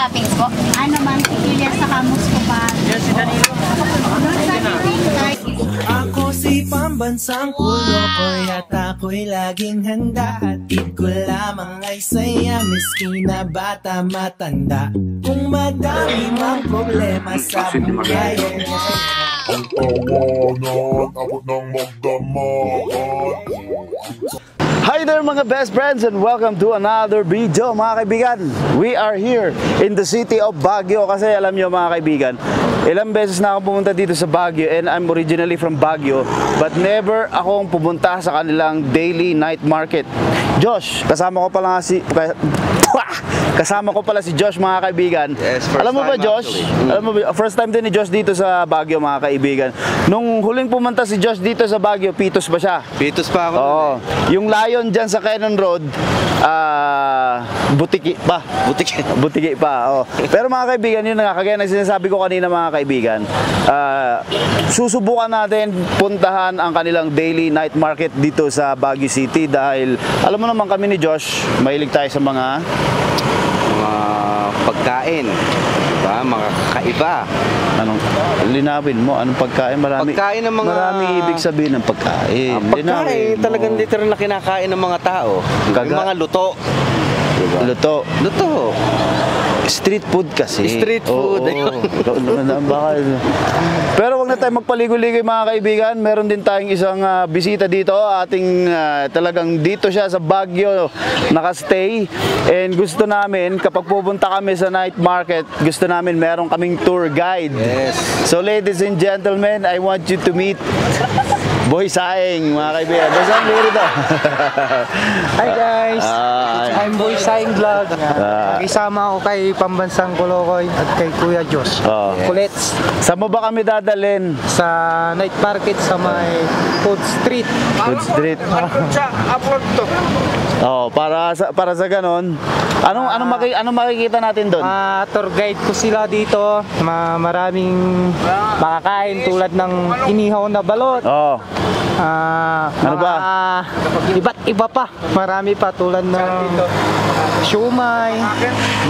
toppings po? Ano man, tikilya sa kamus ko pa. Yan si Danilo. Ako si pambansang kulo ko at ako'y laging handa. Hatid ko lamang ay saya, miski na bata matanda. Kung madami mang problema sa buhay, ang tawanan, abot ng magdamagan. Hi there mga best friends and welcome to another video mga kaibigan. We are here in the city of Baguio kasi alam nyo mga kaibigan, ilang beses na ako pumunta dito sa Baguio and I'm originally from Baguio but never akong pumunta sa kanilang daily night market. Josh, kasama ko pala si Josh mga kaibigan. Yes, alam mo ba Josh? Alam mo ba, first time din ni Josh dito sa Baguio mga kaibigan. Nung huling pumunta si Josh dito sa Baguio, Pitos pa siya. Pitos pa ako. Oo. Yung Lion dyan sa Cannon Road, butiki pa. Butiki pa. Oh. Pero mga kaibigan, yun nga, kagaya ng sinasabi ko kanina mga kaibigan, susubukan natin puntahan ang kanilang daily night market dito sa Baguio City dahil alam mo naman kami ni Josh, mahilig tayo sa mga pagkain, diba? Mga kakaiba. Anong linawin mo? Anong pagkain? Pagkain ng mga maraming ibig sabihin ng pagkain. Pagkain talagang dito rin na kinakain ng mga tao. Yung mga luto. Diba? Luto. Street food kasi. Street food. Pero wag na tayo magpaligoy-ligoy mga kaibigan. Meron din tayong isang bisita dito. Ating talagang dito siya sa Baguio nakastay. And gusto namin kapag pupunta kami sa night market, gusto namin meron kaming tour guide. Yes. So ladies and gentlemen, I want you to meet Boy Saing mga kaibigan. Boy Saing, dito. Hi guys. I'm Boy Saing Vlog. Isama ako kay Pambansang Kulokoy at kay Kuya Josh. Kulets. Saan mo ba kami dadalhin? Sa night market sa may Food Street. Food Street. Oh, para sa ganon. Anong makikita natin doon? Tour guide ko sila dito. Maraming makakain tulad ng inihaw na balot. Oh. Ano ba? Iba't iba pa. Marami pa tulad ng siumay,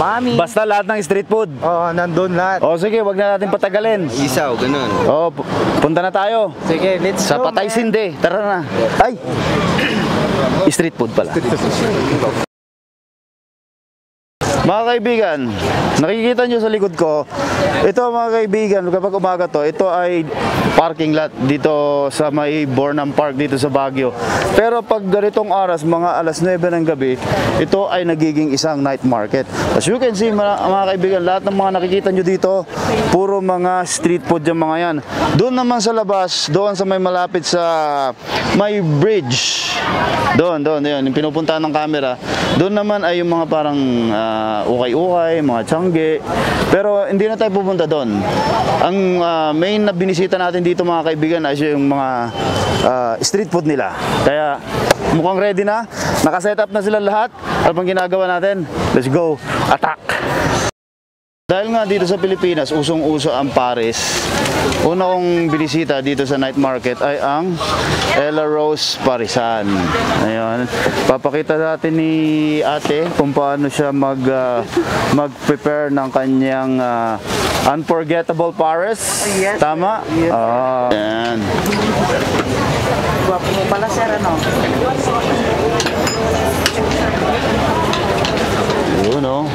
mami. Basta lahat ng street food. Oo, nandun lahat. Oh, sige, wag na natin patagalin. Isaw, ganun. Oh, punta na tayo. Sige, let's sa go. Patay Sinde. Tara na. Ay. Street food pala. Mga kaibigan, nakikita nyo sa likod ko, ito mga kaibigan, kapag umaga to, ito ay parking lot dito sa may Bornam Park dito sa Baguio. Pero pag ganitong oras, mga alas 9 ng gabi, ito ay nagiging isang night market. As you can see mga kaibigan, lahat ng mga nakikita nyo dito, puro mga street food yung mga yan. Doon naman sa labas, doon sa may malapit sa may bridge, doon, yun, yung pinupuntahan ng camera, doon naman ay yung mga parang ukay-ukay, mga tiyangge. Pero hindi na tayo pupunta doon. Ang main na binisita natin dito mga kaibigan ay yung mga street food nila. Kaya mukhang ready na. Nakaset up na sila lahat. Ano pang ginagawa natin? Let's go. Attack! Dahil nga dito sa Pilipinas, usong-uso ang pares. Una kong binisita dito sa night market ay ang Ella Rose Parisan. Ayun. Papakita natin ni ate kung paano siya mag-prepare ng kanyang unforgettable pares. Yes. Tama? Yes. Ayan. Guwapo mo pala sir, ano? Yun o.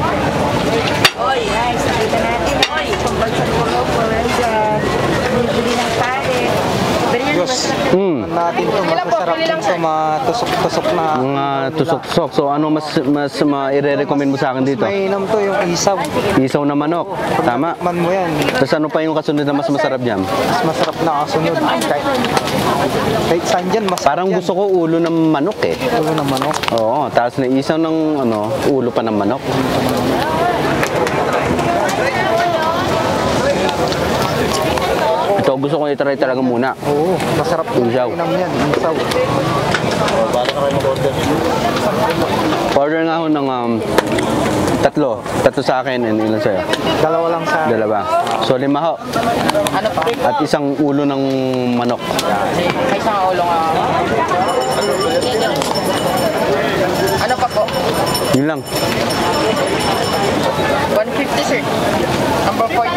Oy, guys, nakita natin. Oy, pambansang Kulokoy. Bibili ng pare. Natin ito, masasarap din ito, matusok-tusok na. Mga tusok-tusok. So ano mas i-recommend mo sa akin dito? Mainam to yung isaw. Isaw na manok. Tama. Man mo yan. Tapos ano pa yung kasunod na mas masarap dyan? Mas masarap na kasunod. Kahit saan dyan, masarap. Parang yan. gusto ko ulo ng manok eh. Ulo ng manok. Oo, tapos na isaw ng ulo pa ng manok. Ito gusto ko i-try talaga muna. Oo, masarap to. Isaw. Mainam yan, isaw. Order nga ako ng tatlo sa akin and ilan sa'yo? Dalawa lang sa... Dalawa. So 5 ho. Ano pa? At isang ulo ng manok. May isang ulo nga. Ano pa po? Yun lang. 150 sir. Number 40.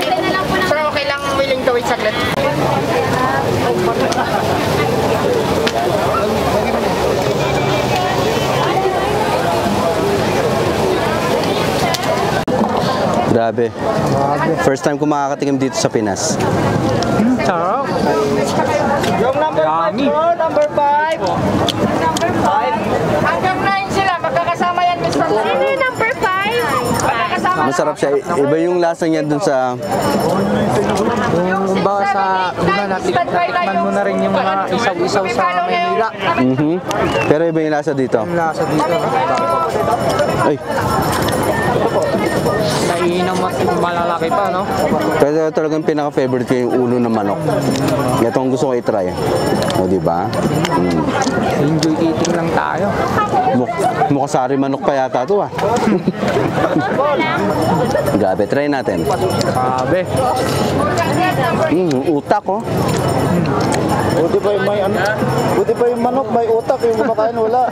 Sir, okay lang willing to wait saglit. Grabe. First time ko makakatikim dito sa Pinas. Sarap. Yung number 5 bro, number 5. Number 5. Hanggang 9 sila, magkakasama yan Mr. Sino yung number 5? Magkakasama. Masarap siya. Iba yung lasa niya dun sa... Kung ba sa, di ba natikman mo na rin yung mga isaw-isaw sa Manila. Pero iba yung lasa dito. Yung lasa dito. Ay, Naiinang malalaki pa, no? pero talagang pinaka-favorite ko yung ulo ng manok. Ito ang gusto ko i-try. O, di ba? Enjoy eating lang tayo. Mukasari manok pa yata ito, ah. Grabe, try natin. Sabi. Utak, oh. Buti pa yung may ano, buti pa yung manok, may utak, yung kumakain wala.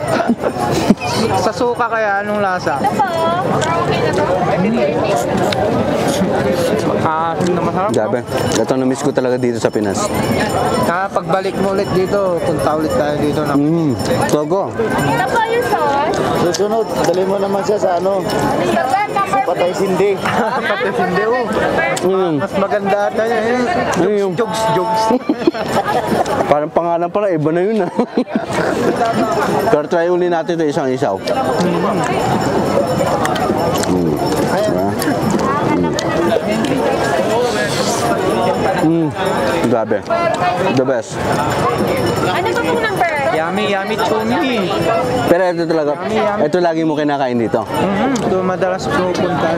Sa suka kaya, anong lasa? Na masarap, no? Grabe. Ito na-miss ko talaga dito sa Pinas. Pagbalik mo ulit dito, punta ulit tayo dito na. Togo. Ito po yung sauce. Susunod, dali mo naman siya sa ano, patay sindi. Pati hindi, oh. Mas maganda ata yan. Yung Jogs. parang pangalan pala, iba na yun, ah. Pero try uli natin ito isang isaw. Grabe. The best. Ano ba pong number? Yummy, chumi. Pero ito talaga, ito lagi mo kinakain dito. Ito madalas pupuntahan.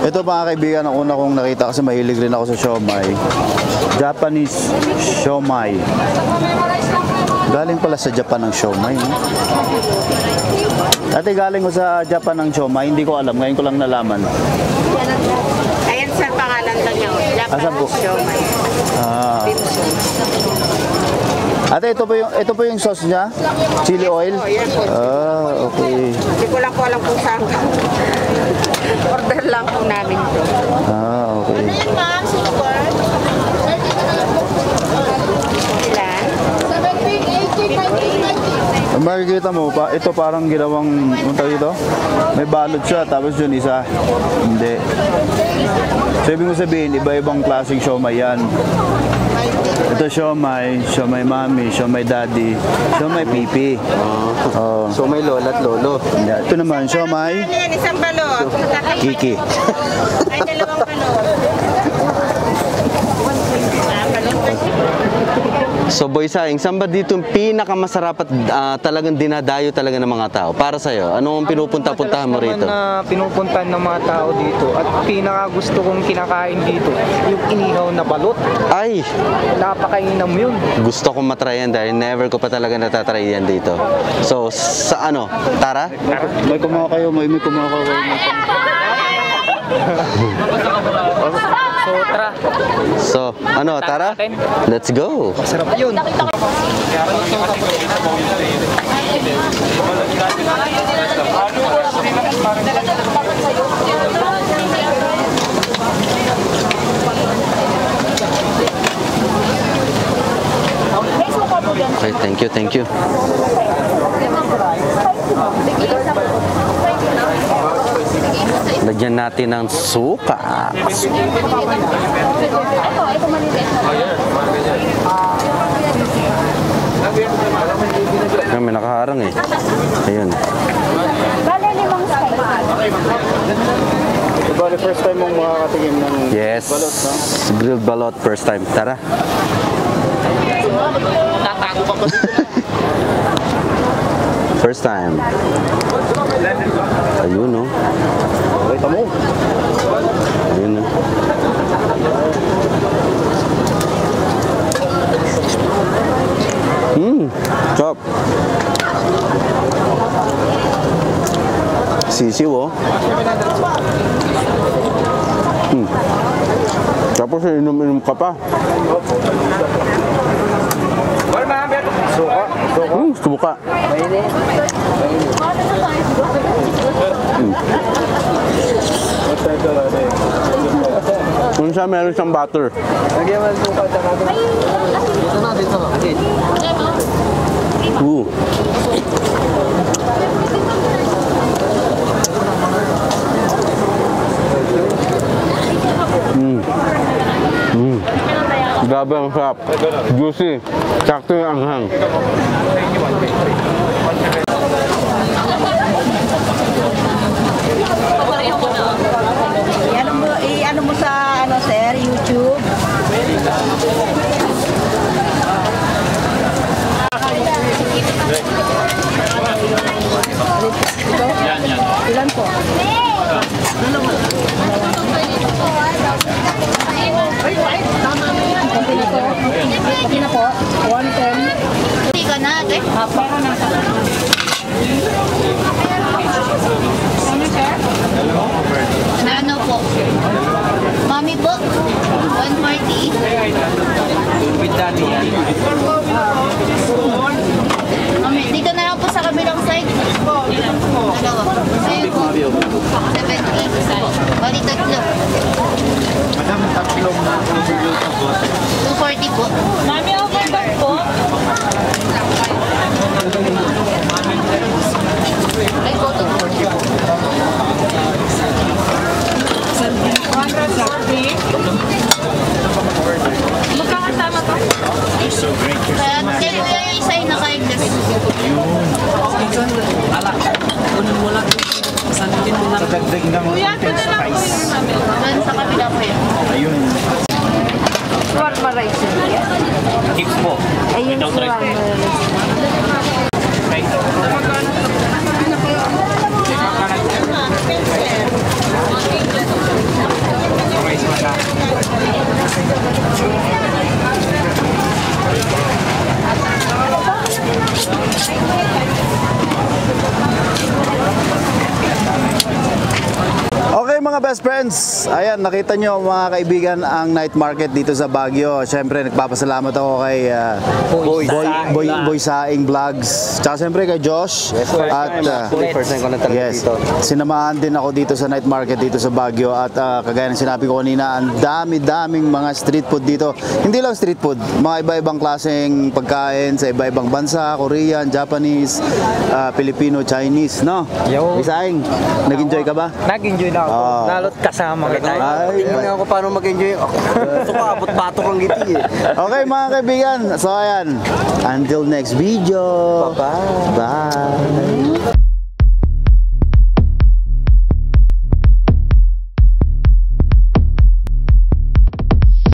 Ito mga kaibigan, ang una kong nakita kasi mahilig rin ako sa siomai. Japanese siomai. Galing pala sa Japan ang siomai, no? Dati galing ko sa Japan ang siomai, hindi ko alam, ngayon ko lang nalaman. Ayan sir, pangalan lang niya. Asan po? Siomai. Ate, ito po yung sauce niya? Chili oil? Okay. Hindi ko lang po alam kung saan. Order lang po namin ito. Okay. Ma'am, super. Ilan? Makikita mo pa, ito parang ginawang, unta dito? May balot siya, tapos yun isa. Hindi. So, ibig mo sabihin, iba-ibang klaseng siomai yan. Ito siomai mami, siomai daddy, siomai pipi. So may lola at lolo. Ito naman, siomai Ano yan? Isang balot. kiki. Ay, dalawang balot. So Boy Saing, saan ba dito yung pinakamasarap at talagang dinadayo talaga ng mga tao? Para sa'yo, ano ang pinupunta-puntahan mo rito? Na pinupuntahan ng mga tao dito at pinaka gusto kong kinakain dito, yung inihaw na balot. Ay! Napakainam yun. Gusto kong matry yan dahil never ko pa talaga natatry yan dito. So, sa ano? Tara? May kumuha kayo, may kumuha kayo. So, tara. So, ano? Tara? Let's go! Sarap yun. Okay, thank you. Lagyan natin ng suka. Ay, may nakaharang eh. Ayun. Bali, first time mong makakatingin ng Yes. balot, no? Grilled balot first time. Tara. First time. Ayun, no? Kita mo. Ayun, no? Chop. Sisiw, oh. Tapos inom-inom ka pa. Suka. Suka. Suka. siya, meron siyang butter. Lagyan mo ng suka at saka dito na. Grabe ang sarap. Juicy. Sakto yung anghang. I-ano mo sa ano sir, YouTube. Ilan po? Okay na po. 110. Hindi ka na, ate. Apo. Ano po? Mami po. 140. Mami, dito na lang po sa kabilang side. Dalawa. Ayun po. 70. Bali tatlo. Madam, tatlong na 240 po. Mami, overbag po. Ay, po, 240 po. 140. Magkakasama to? Kaya kayo yung isa yung naka-endless. Kuya, ito na lang po yung mami. Doon sa kabila po yun. Shawarma rice. Chips po. Ayun, shawarma rice. Okay mga best friends, ayan nakita nyo mga kaibigan ang night market dito sa Baguio. Siyempre nagpapasalamat ako kay Boy Saing Vlogs, tsaka siyempre kay Josh. At First time ko na talaga yes, dito. sinamahan din ako dito sa night market dito sa Baguio. At kagaya ng sinabi ko kanina, ang dami-daming mga street food dito. Hindi lang street food, mga iba-ibang klaseng pagkain sa iba-ibang bansa, Korean, Japanese, Filipino, Chinese, no? Yo. Boy Saing, nag-enjoy ka ba? Nag-enjoy na ako. Nalot kasama kita. Ay, Tingnan ako paano mag-enjoy. Gusto ko abot batok ang giti eh. okay mga kaibigan, so ayan, until next video. Bye-bye. Bye.